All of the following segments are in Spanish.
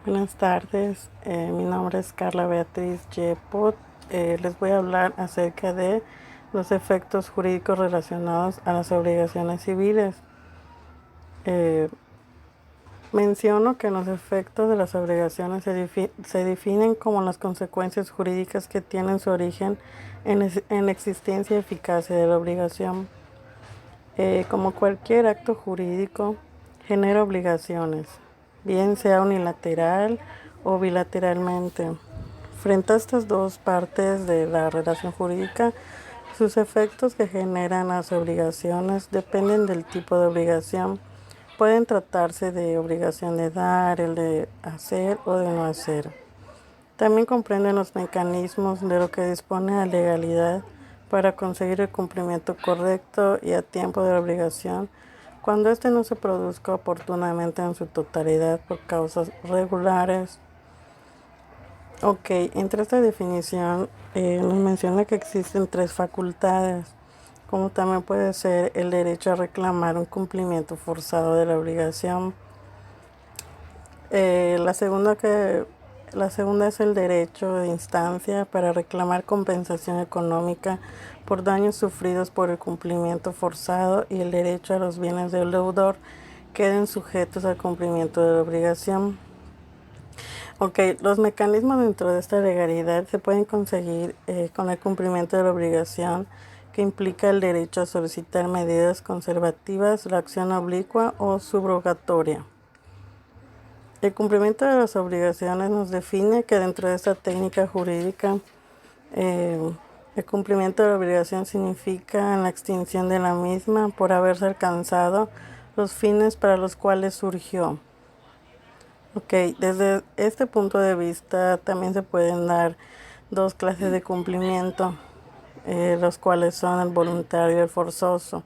Buenas tardes, mi nombre es Carla Beatriz Yepot. Les voy a hablar acerca de los efectos jurídicos relacionados a las obligaciones civiles. Eh, Menciono que los efectos de las obligaciones se definen como las consecuencias jurídicas que tienen su origen en la existencia y eficacia de la obligación. Como cualquier acto jurídico, genera obligaciones, bien sea unilateral o bilateralmente. Frente a estas dos partes de la relación jurídica, sus efectos que generan las obligaciones dependen del tipo de obligación. Pueden tratarse de obligación de dar, el de hacer o de no hacer. También comprenden los mecanismos de lo que dispone la legalidad para conseguir el cumplimiento correcto y a tiempo de la obligación cuando éste no se produzca oportunamente en su totalidad por causas regulares. Ok, entre esta definición nos menciona que existen tres facultades, como también puede ser el derecho a reclamar un cumplimiento forzado de la obligación. La segunda es el derecho de instancia para reclamar compensación económica por daños sufridos por el cumplimiento forzado y el derecho a los bienes del deudor queden sujetos al cumplimiento de la obligación. Ok, los mecanismos dentro de esta legalidad se pueden conseguir con el cumplimiento de la obligación, que implica el derecho a solicitar medidas conservativas, la acción oblicua o subrogatoria. El cumplimiento de las obligaciones nos define que dentro de esta técnica jurídica, el cumplimiento de la obligación significa la extinción de la misma por haberse alcanzado los fines para los cuales surgió. Ok, desde este punto de vista también se pueden dar dos clases de cumplimiento, los cuales son el voluntario y el forzoso.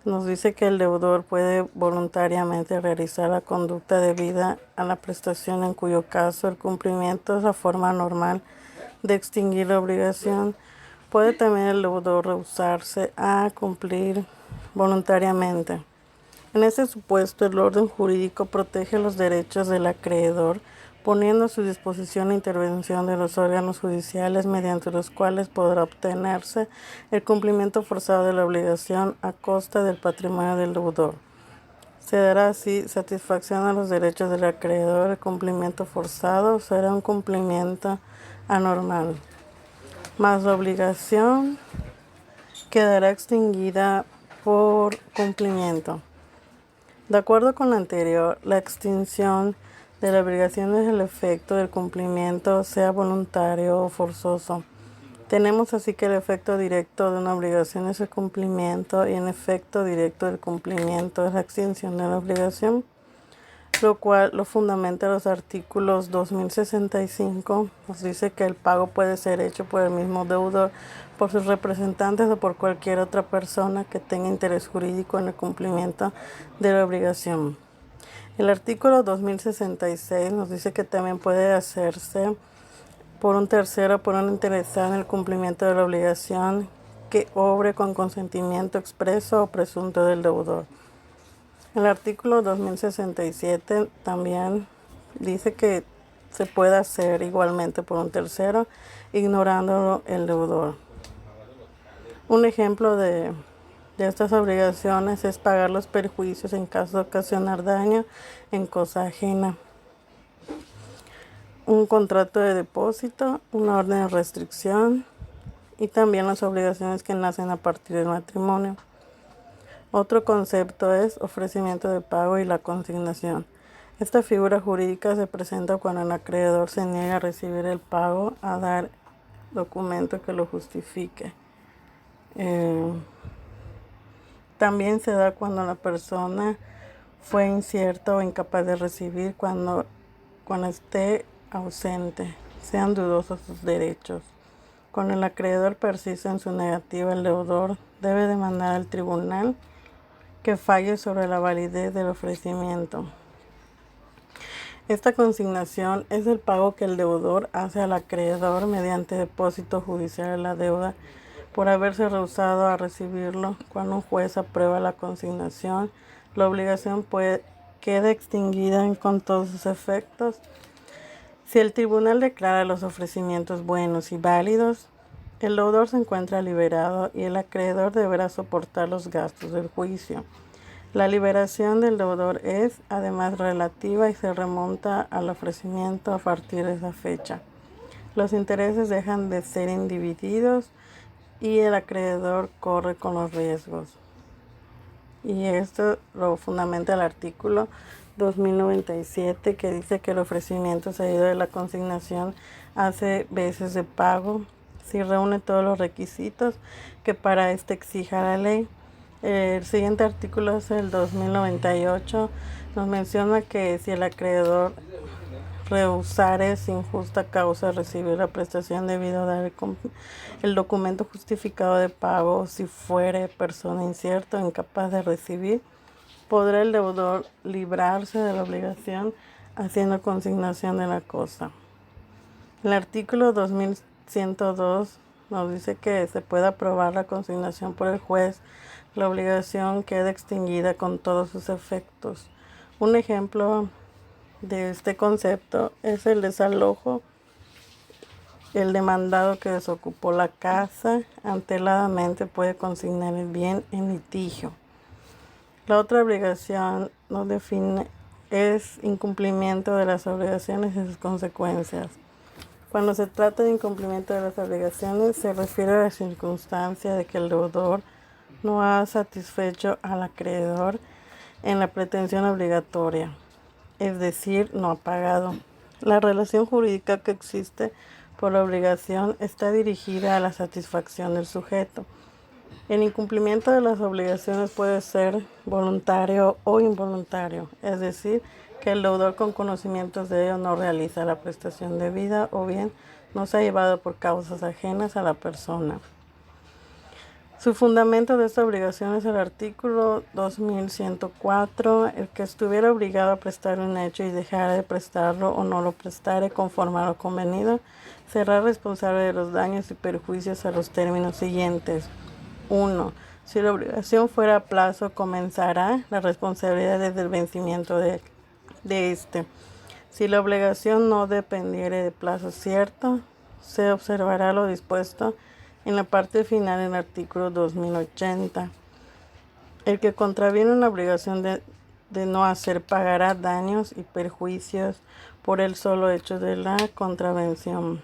Nos dice que el deudor puede voluntariamente realizar la conducta debida a la prestación, en cuyo caso el cumplimiento es la forma normal de extinguir la obligación. Puede también el deudor rehusarse a cumplir voluntariamente. En este supuesto, el orden jurídico protege los derechos del acreedor, poniendo a su disposición la intervención de los órganos judiciales mediante los cuales podrá obtenerse el cumplimiento forzado de la obligación a costa del patrimonio del deudor. Se dará así satisfacción a los derechos del acreedor. El cumplimiento forzado será un cumplimiento anormal, más la obligación quedará extinguida por cumplimiento. De acuerdo con lo anterior, la extinción de la obligación es el efecto del cumplimiento, sea voluntario o forzoso. Tenemos así que el efecto directo de una obligación es el cumplimiento y el efecto directo del cumplimiento es la extinción de la obligación, lo cual lo fundamenta los artículos 2065. Nos dice que el pago puede ser hecho por el mismo deudor, por sus representantes o por cualquier otra persona que tenga interés jurídico en el cumplimiento de la obligación. El artículo 2066 nos dice que también puede hacerse por un tercero, por un interesado en el cumplimiento de la obligación que obre con consentimiento expreso o presunto del deudor. El artículo 2067 también dice que se puede hacer igualmente por un tercero, ignorando el deudor. Un ejemplo de estas obligaciones es pagar los perjuicios en caso de ocasionar daño en cosa ajena, un contrato de depósito, una orden de restricción y también las obligaciones que nacen a partir del matrimonio. Otro concepto es ofrecimiento de pago y la consignación. Esta figura jurídica se presenta cuando el acreedor se niega a recibir el pago, a dar documento que lo justifique. También se da cuando la persona fue incierta o incapaz de recibir, cuando esté ausente, sean dudosos sus derechos. Cuando el acreedor persiste en su negativa, el deudor debe demandar al tribunal que falle sobre la validez del ofrecimiento. Esta consignación es el pago que el deudor hace al acreedor mediante depósito judicial de la deuda por haberse rehusado a recibirlo. Cuando un juez aprueba la consignación, la obligación queda extinguida con todos sus efectos. Si el tribunal declara los ofrecimientos buenos y válidos, el deudor se encuentra liberado y el acreedor deberá soportar los gastos del juicio. La liberación del deudor es, además, relativa y se remonta al ofrecimiento a partir de esa fecha. Los intereses dejan de ser individidos y el acreedor corre con los riesgos. Y esto lo fundamenta el artículo 2097, que dice que el ofrecimiento seguido de la consignación hace veces de pago si reúne todos los requisitos que para este exija la ley. El siguiente artículo es el 2098. Nos menciona que si el acreedor rehusare sin justa causa recibir la prestación debido a dar el documento justificado de pago, si fuere persona incierta o incapaz de recibir, podrá el deudor librarse de la obligación haciendo consignación de la cosa. El artículo 2102 nos dice que se puede aprobar la consignación por el juez, la obligación queda extinguida con todos sus efectos. Un ejemplo de este concepto es el desalojo. El demandado que desocupó la casa anteladamente puede consignar el bien en litigio. La otra obligación nos define es incumplimiento de las obligaciones y sus consecuencias. Cuando se trata de incumplimiento de las obligaciones, se refiere a la circunstancia de que el deudor no ha satisfecho al acreedor en la pretensión obligatoria, es decir, no ha pagado. La relación jurídica que existe por la obligación está dirigida a la satisfacción del sujeto. El incumplimiento de las obligaciones puede ser voluntario o involuntario, es decir, que el deudor con conocimientos de ello no realiza la prestación debida o bien no se ha llevado por causas ajenas a la persona. Su fundamento de esta obligación es el artículo 2104. El que estuviera obligado a prestar un hecho y dejara de prestarlo o no lo prestare conforme a lo convenido, será responsable de los daños y perjuicios a los términos siguientes. 1. Si la obligación fuera a plazo, comenzará la responsabilidad desde el vencimiento de este. Si la obligación no dependiere de plazo cierto, se observará lo dispuesto en la parte final del artículo 2080. El que contraviene una obligación de no hacer pagará daños y perjuicios por el solo hecho de la contravención.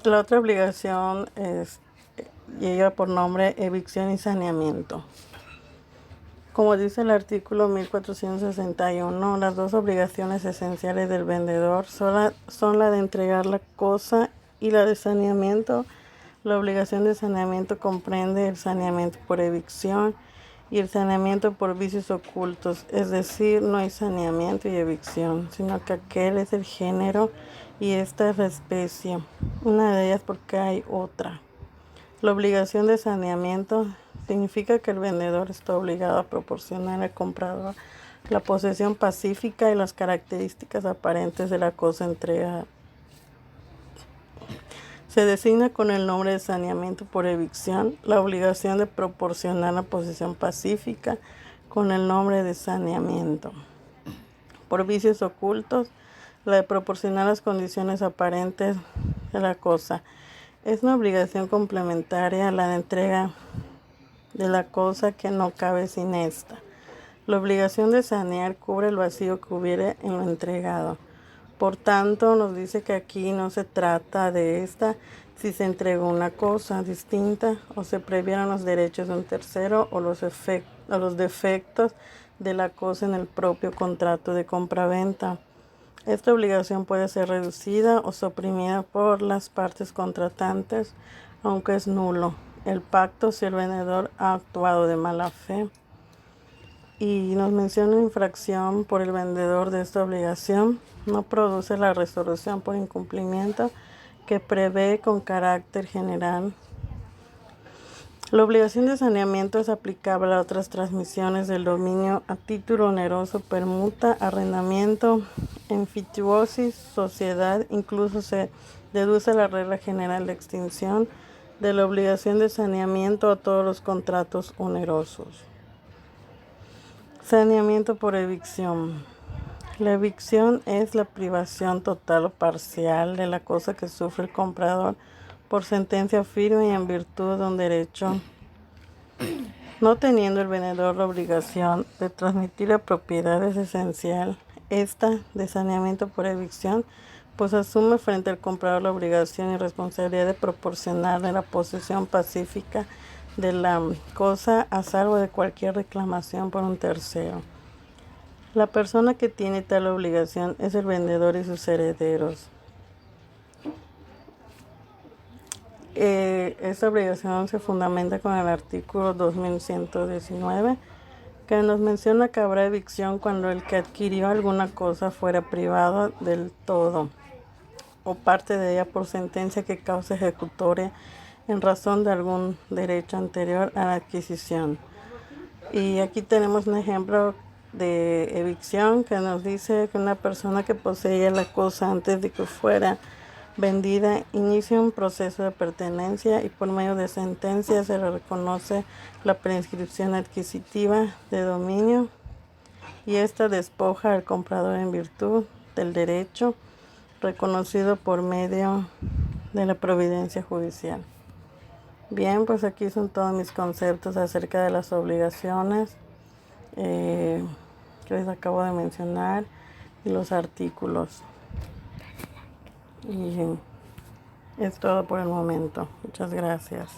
La otra obligación lleva por nombre evicción y saneamiento. Como dice el artículo 1461, las dos obligaciones esenciales del vendedor son la de entregar la cosa y la de saneamiento. La obligación de saneamiento comprende el saneamiento por evicción y el saneamiento por vicios ocultos, es decir, no hay saneamiento y evicción, sino que aquel es el género y esta es la especie, una de ellas porque hay otra. La obligación de saneamiento significa que el vendedor está obligado a proporcionar al comprador la posesión pacífica y las características aparentes de la cosa entregada. Se designa con el nombre de saneamiento por evicción la obligación de proporcionar la posesión pacífica con el nombre de saneamiento. Por vicios ocultos, la de proporcionar las condiciones aparentes de la cosa. Es una obligación complementaria a la de entrega de la cosa que no cabe sin esta. La obligación de sanear cubre el vacío que hubiere en lo entregado. Por tanto, nos dice que aquí no se trata de esta si se entregó una cosa distinta o se previeron los derechos de un tercero o los defectos de la cosa en el propio contrato de compraventa. Esta obligación puede ser reducida o suprimida por las partes contratantes, aunque es nulo el pacto si el vendedor ha actuado de mala fe. Y nos menciona infracción por el vendedor de esta obligación. No produce la resolución por incumplimiento que prevé con carácter general. La obligación de saneamiento es aplicable a otras transmisiones del dominio a título oneroso, permuta, arrendamiento, enfituosis, sociedad. Incluso se deduce la regla general de extinción de la obligación de saneamiento a todos los contratos onerosos. Saneamiento por evicción. La evicción es la privación total o parcial de la cosa que sufre el comprador por sentencia firme y en virtud de un derecho, no teniendo el vendedor la obligación de transmitir la propiedad. Es esencial esta de saneamiento por evicción, pues asume frente al comprador la obligación y responsabilidad de proporcionarle la posesión pacífica de la cosa a salvo de cualquier reclamación por un tercero. La persona que tiene tal obligación es el vendedor y sus herederos. Esta obligación se fundamenta con el artículo 2119, que nos menciona que habrá evicción cuando el que adquirió alguna cosa fuera privado del todo o parte de ella por sentencia que cause ejecutoria en razón de algún derecho anterior a la adquisición. Y aquí tenemos un ejemplo de evicción que nos dice que una persona que poseía la cosa antes de que fuera vendida inicia un proceso de pertenencia y por medio de sentencia se le reconoce la prescripción adquisitiva de dominio y esta despoja al comprador en virtud del derecho reconocido por medio de la providencia judicial. Bien, pues aquí son todos mis conceptos acerca de las obligaciones que les acabo de mencionar y los artículos. Y es todo por el momento. Muchas gracias.